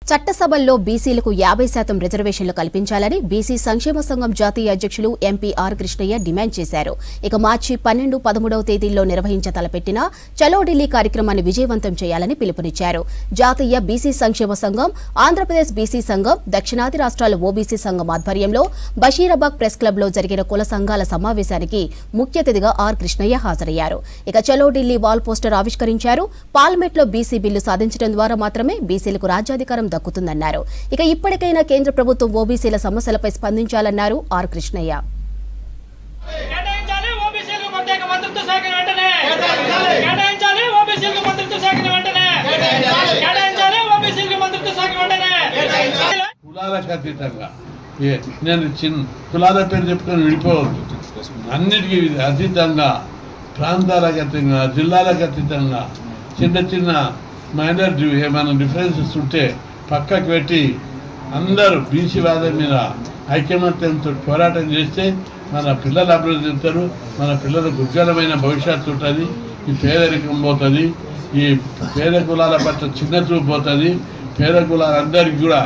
చట్టసభల్లో బీసీలకు 50% రిజర్వేషన్లు కల్పించాలని బీసీ సంక్షేమ సంఘం జాతీయ అధ్యక్షులు ఎంపీ ఆర్ కృష్ణయ్య డిమాండ్ చేశారు. ఇక మార్చి 12, 13వ తేదీల్లో నిర్వహించ తలపెట్టిన చలో ఢిల్లీ కార్యక్రమాన్ని విజయవంతం చేయాలని పిలుపునిచ్చారు. జాతీయ బీసీ సంక్షేమ సంఘం, ఆంధ్రప్రదేశ్ బీసీ సంఘం, దక్షిణాది రాష్ట్రాల ఓబీసీ సంఘం ఆధ్వర్యంలో బషీరాబాద్ ప్రెస్ క్లబ్ లో జరిగిన కుల సంఘాల సమావేశానికి ముఖ్య అతిథిగా ఆర్ కృష్ణయ్య హాజరయ్యారు. ఇక చలో ఢిల్లీ వాల్ పోస్టర్ ఆవిష్కరించారు. పార్లమెంట్లో బీసీ బిల్లు సాధించడం ద్వారా మాత్రమే బీసీలకు రాజ్యాధికారం దక్కుతుందన్నారు. ఇక ఇప్పటికైనా కేంద్ర ప్రభుత్వం ఓబీసీల సమస్యలపై స్పందించాలన్నారు ఆర్ కృష్ణయ్య. కులాలకు అతీతంగా నేను కులాల పేరు చెప్పుకొని విడిపోవద్దు, అన్నిటికీ అతీతంగా, ప్రాంతాలకు అతీతంగా, జిల్లాలకు అతీతంగా చిన్న చిన్న మైనారిటీ ఏమైనా డిఫరెన్సెస్ ఉంటే పక్కకు పెట్టి అందరూ బీసీ వాదం మీద ఐకమత్యంతో పోరాటం చేస్తే మన పిల్లలు అభివృద్ధి చెందుతారు, మన పిల్లలకు ఉజ్వలమైన భవిష్యత్తు ఉంటుంది, ఈ పేదరికం పోతుంది, ఈ పేద కులాల పట్ల చిన్న చూపు పోతుంది, పేద కులాలందరికీ కూడా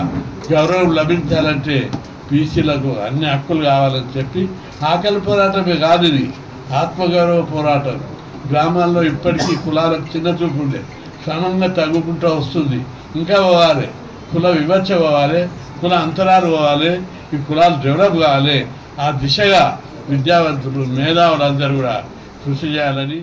గౌరవం లభించాలంటే బీసీలకు అన్ని హక్కులు కావాలని చెప్పి ఆకలి పోరాటమే కాదు, ఇది ఆత్మగౌరవ పోరాటం. గ్రామాల్లో ఇప్పటికీ కులాలకు చిన్న చూపు ఉండే క్రమంగా తగ్గుకుంటూ వస్తుంది. ఇంకా పోవాలి, కుల వివక్ష పోవాలి, కుల అంతరాలు పోవాలి, ఈ కులాలు డెవలప్ కావాలి. ఆ దిశగా విద్యావంతులు, మేధావులందరూ కూడా కృషి చేయాలని